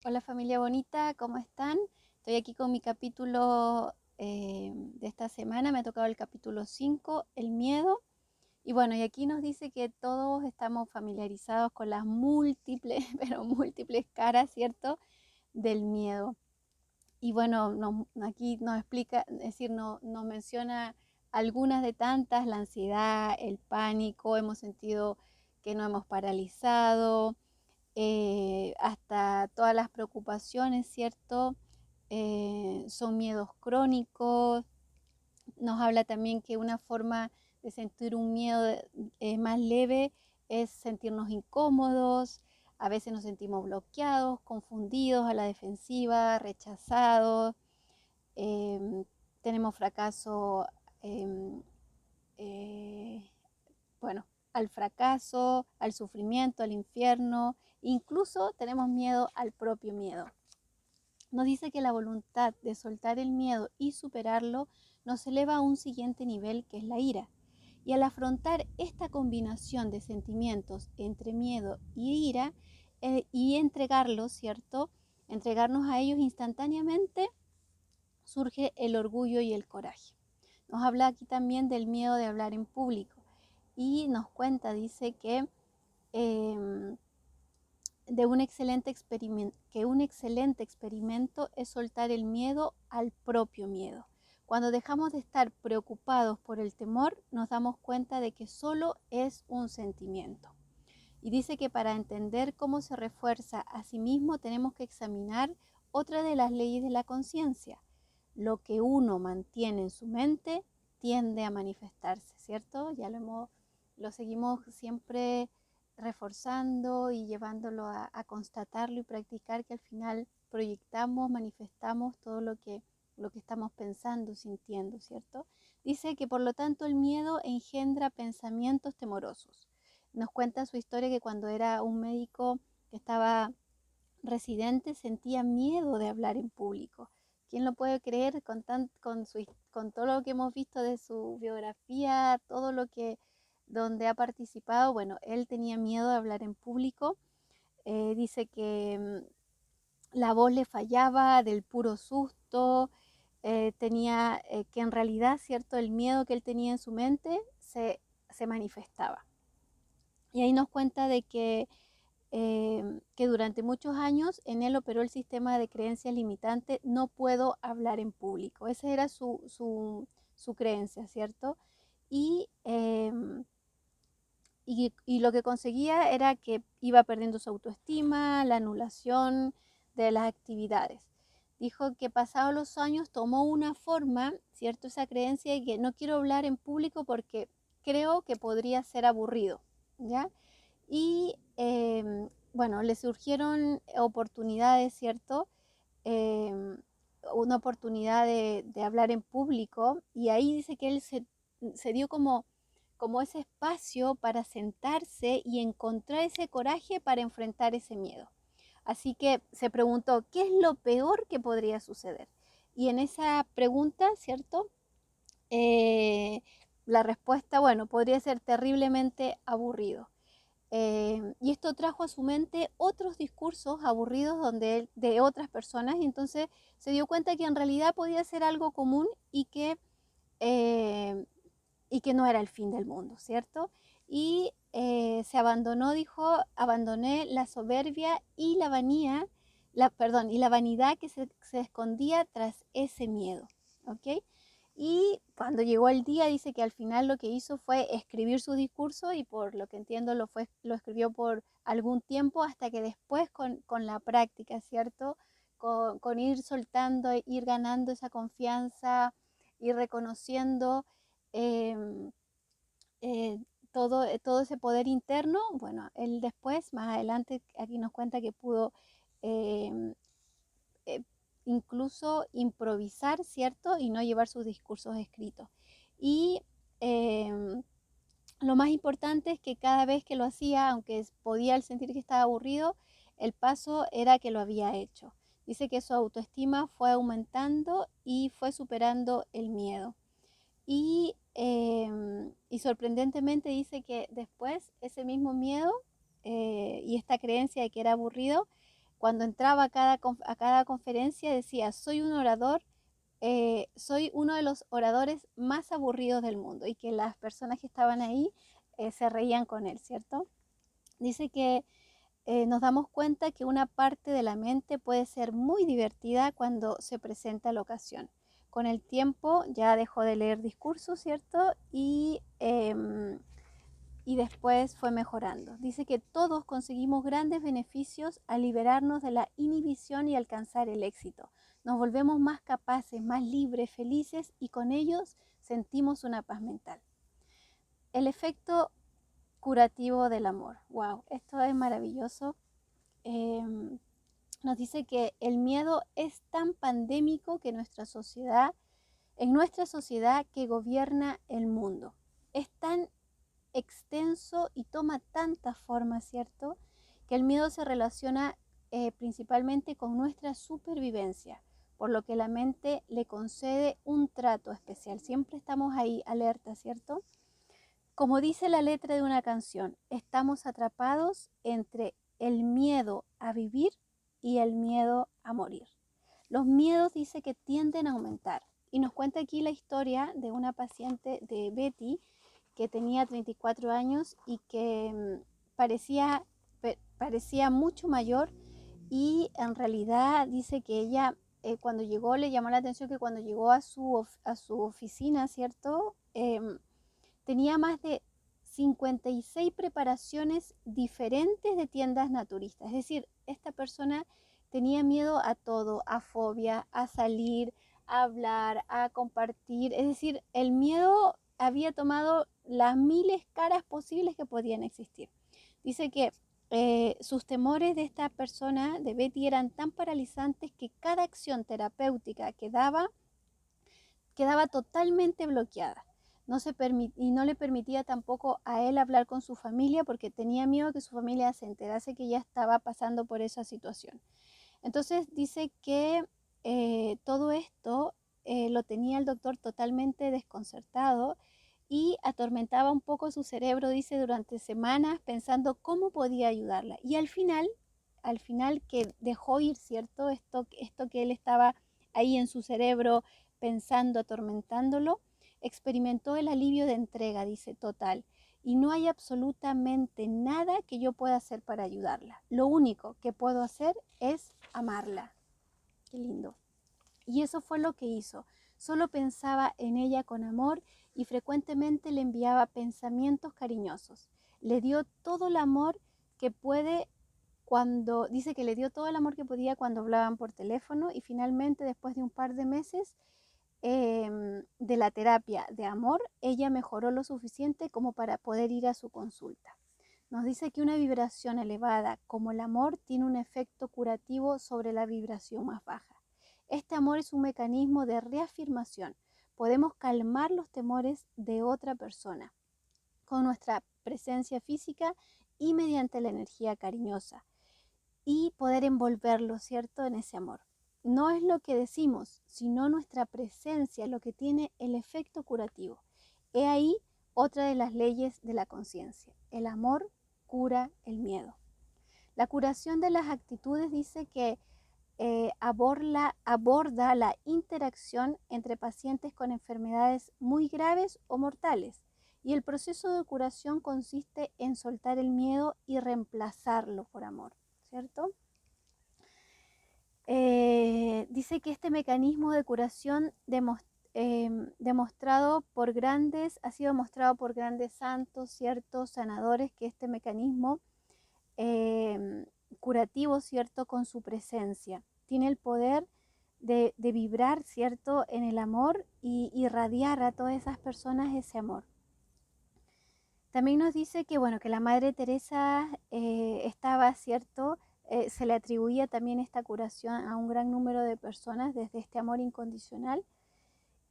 Hola familia bonita, ¿cómo están? Estoy aquí con mi capítulo de esta semana, me ha tocado el capítulo 5, el miedo. Y bueno, y aquí nos dice que todos estamos familiarizados con las múltiples, pero múltiples caras, ¿cierto? Del miedo. Y bueno, aquí nos explica, es decir, nos menciona algunas de tantas, la ansiedad, el pánico, hemos sentido que nos hemos paralizado, hasta todas las preocupaciones, ¿cierto? Son miedos crónicos. Nos habla también que una forma de sentir un miedo más leve es sentirnos incómodos, a veces nos sentimos bloqueados, confundidos, a la defensiva, rechazados, eh, tenemos fracaso, eh, eh, bueno, al fracaso, al sufrimiento, al infierno, incluso tenemos miedo al propio miedo. Nos dice que la voluntad de soltar el miedo y superarlo nos eleva a un siguiente nivel que es la ira. Y al afrontar esta combinación de sentimientos entre miedo y ira y entregarlos, ¿cierto? Entregarnos a ellos instantáneamente, surge el orgullo y el coraje. Nos habla aquí también del miedo de hablar en público y nos cuenta, dice eh, que un excelente experimento es soltar el miedo al propio miedo. Cuando dejamos de estar preocupados por el temor, nos damos cuenta de que solo es un sentimiento. Y dice que para entender cómo se refuerza a sí mismo tenemos que examinar otra de las leyes de la conciencia. Lo que uno mantiene en su mente tiende a manifestarse, ¿cierto? Lo seguimos siempre reforzando y llevándolo a constatarlo y practicar, que al final proyectamos, manifestamos todo lo que estamos pensando, sintiendo, ¿cierto? Dice que por lo tanto el miedo engendra pensamientos temorosos. Nos cuenta su historia que cuando era un médico que estaba residente sentía miedo de hablar en público. ¿Quién lo puede creer con todo lo que hemos visto de su biografía, todo lo que donde ha participado? Bueno, él tenía miedo de hablar en público. Dice que la voz le fallaba del puro susto, tenía que en realidad, cierto, el miedo que él tenía en su mente se manifestaba. Y ahí nos cuenta de que durante muchos años en él operó el sistema de creencias limitante, no puedo hablar en público. Esa era su creencia, ¿cierto? Y, eh, y lo que conseguía era que iba perdiendo su autoestima, la anulación de las actividades. Dijo que pasados los años tomó una forma, ¿cierto? Esa creencia de que no quiero hablar en público porque creo que podría ser aburrido, ¿ya? Y bueno, le surgieron oportunidades, ¿cierto? Eh, una oportunidad de hablar en público y ahí dice que él se dio como ese espacio para sentarse y encontrar ese coraje para enfrentar ese miedo. Así que se preguntó, ¿qué es lo peor que podría suceder? Y en esa pregunta, ¿cierto? Eh, la respuesta, bueno, podría ser terriblemente aburrido. Y esto trajo a su mente otros discursos aburridos de otras personas, y entonces se dio cuenta que en realidad podía ser algo común eh, y que no era el fin del mundo, ¿cierto? Y se abandonó, dijo, abandoné la soberbia y la vanía, perdón, y la vanidad que se escondía tras ese miedo, ¿ok? Y cuando llegó el día, dice que al final lo que hizo fue escribir su discurso y por lo que entiendo lo escribió por algún tiempo hasta que después con la práctica, ¿cierto? Con ir soltando, ir ganando esa confianza, ir reconociendo eh, eh, todo ese poder interno. Bueno, él después, más adelante, aquí nos cuenta que pudo eh, eh, incluso improvisar, ¿cierto? Y no llevar sus discursos escritos. Y eh, lo más importante es que cada vez que lo hacía, aunque podía sentir que estaba aburrido, el paso era que lo había hecho. Dice que su autoestima fue aumentando y fue superando el miedo. Y sorprendentemente dice que después ese mismo miedo y esta creencia de que era aburrido cuando entraba a cada conferencia decía, soy un orador, soy uno de los oradores más aburridos del mundo, y que las personas que estaban ahí se reían con él, ¿cierto? Dice que nos damos cuenta que una parte de la mente puede ser muy divertida cuando se presenta la ocasión. Con el tiempo ya dejó de leer discursos, ¿cierto? Y después fue mejorando. Dice que todos conseguimos grandes beneficios al liberarnos de la inhibición y alcanzar el éxito. Nos volvemos más capaces, más libres, felices, y con ellos sentimos una paz mental. El efecto curativo del amor. Wow, esto es maravilloso. Eh, Nos dice que el miedo es tan pandémico que en nuestra sociedad que gobierna el mundo. Es tan extenso y toma tantas formas, ¿cierto? Que el miedo se relaciona principalmente con nuestra supervivencia, por lo que la mente le concede un trato especial. Siempre estamos ahí alerta, ¿cierto? Como dice la letra de una canción, estamos atrapados entre el miedo a vivir y el miedo a morir. Los miedos dice que tienden a aumentar. Y nos cuenta aquí la historia de una paciente de Betty que tenía 34 años y que parecía mucho mayor, y en realidad dice que ella cuando llegó, le llamó la atención que cuando llegó a su oficina, ¿cierto? Tenía más de 56 preparaciones diferentes de tiendas naturistas. Es decir, esta persona tenía miedo a todo, a fobia, a salir, a hablar, a compartir. Es decir, el miedo había tomado las miles caras posibles que podían existir. Dice que sus temores de esta persona, de Betty, eran tan paralizantes que cada acción terapéutica que daba quedaba totalmente bloqueada. Y no le permitía tampoco a él hablar con su familia porque tenía miedo que su familia se enterase que ella estaba pasando por esa situación. Entonces dice que todo esto lo tenía el doctor totalmente desconcertado y atormentaba un poco su cerebro, dice, durante semanas pensando cómo podía ayudarla. Y al final que dejó ir, ¿cierto? Esto que él estaba ahí en su cerebro pensando, atormentándolo, experimentó el alivio de entrega, dice, total. Y no hay absolutamente nada que yo pueda hacer para ayudarla. Lo único que puedo hacer es amarla. Qué lindo. Y eso fue lo que hizo. Solo pensaba en ella con amor y frecuentemente le enviaba pensamientos cariñosos. Le dio todo el amor que puede dice que le dio todo el amor que podía cuando hablaban por teléfono, y finalmente después de un par de meses de la terapia de amor, ella mejoró lo suficiente como para poder ir a su consulta. Nos dice que una vibración elevada como el amor tiene un efecto curativo sobre la vibración más baja. Este amor es un mecanismo de reafirmación. Podemos calmar los temores de otra persona con nuestra presencia física y mediante la energía cariñosa, y poder envolverlo, ¿cierto?, en ese amor. No es lo que decimos, sino nuestra presencia lo que tiene el efecto curativo. He ahí otra de las leyes de la conciencia. El amor cura el miedo. La curación de las actitudes dice que aborda la interacción entre pacientes con enfermedades muy graves o mortales. Y el proceso de curación consiste en soltar el miedo y reemplazarlo por amor, ¿cierto? Dice que este mecanismo de curación ha sido mostrado por grandes santos, ciertos sanadores, que este mecanismo curativo, cierto, con su presencia, tiene el poder de vibrar, cierto, en el amor y irradiar a todas esas personas ese amor. También nos dice que, bueno, que la Madre Teresa estaba, cierto, se le atribuía también esta curación a un gran número de personas desde este amor incondicional,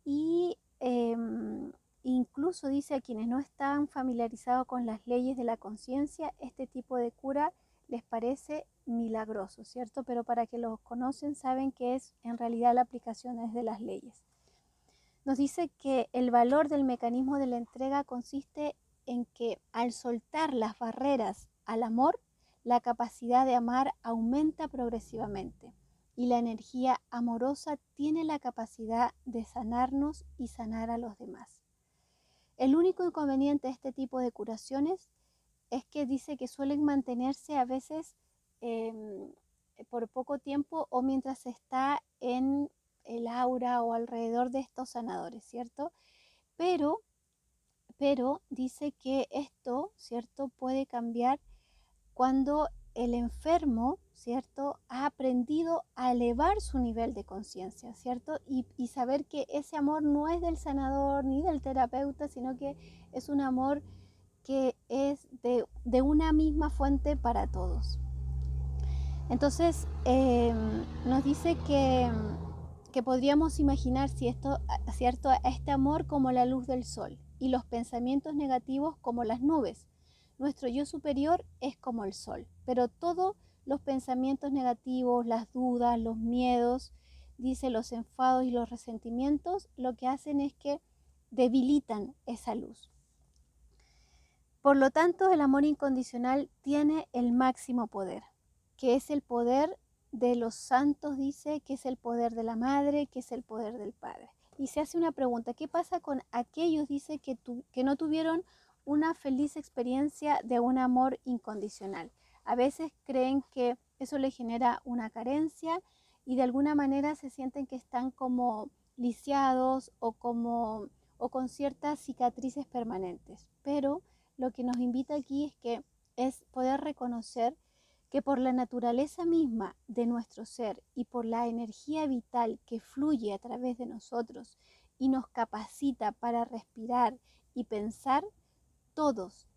y incluso dice a quienes no están familiarizados con las leyes de la conciencia, este tipo de cura les parece milagroso, ¿cierto? Pero para que los conocen saben que es en realidad la aplicación de las leyes. Nos dice que el valor del mecanismo de la entrega consiste en que al soltar las barreras al amor, la capacidad de amar aumenta progresivamente y la energía amorosa tiene la capacidad de sanarnos y sanar a los demás. El único inconveniente de este tipo de curaciones es que dice que suelen mantenerse a veces por poco tiempo o mientras se está en el aura o alrededor de estos sanadores, ¿cierto? Pero, pero dice que esto, ¿cierto?, puede cambiar cuando el enfermo, ¿cierto?, ha aprendido a elevar su nivel de conciencia, ¿cierto? Y saber que ese amor no es del sanador ni del terapeuta, sino que es un amor que es de una misma fuente para todos. Entonces, nos dice que podríamos imaginar si esto, ¿cierto?, a este amor como la luz del sol y los pensamientos negativos como las nubes. Nuestro yo superior es como el sol, pero todos los pensamientos negativos, las dudas, los miedos, dice, los enfados y los resentimientos, lo que hacen es que debilitan esa luz. Por lo tanto, el amor incondicional tiene el máximo poder, que es el poder de los santos, dice, que es el poder de la madre, que es el poder del padre. Y se hace una pregunta, ¿qué pasa con aquellos, dice, que no tuvieron una feliz experiencia de un amor incondicional? A veces creen que eso les genera una carencia y de alguna manera se sienten que están como lisiados o con ciertas cicatrices permanentes. Pero lo que nos invita aquí es poder reconocer que por la naturaleza misma de nuestro ser y por la energía vital que fluye a través de nosotros y nos capacita para respirar y pensar, todos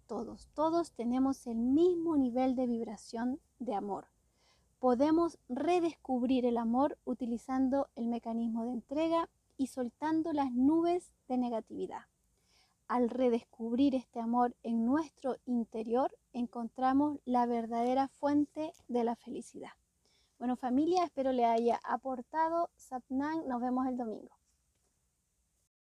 tenemos el mismo nivel de vibración de amor. Podemos redescubrir el amor utilizando el mecanismo de entrega y soltando las nubes de negatividad. Al redescubrir este amor en nuestro interior, encontramos la verdadera fuente de la felicidad. Bueno, familia, espero le haya aportado. Satnam, nos vemos el domingo.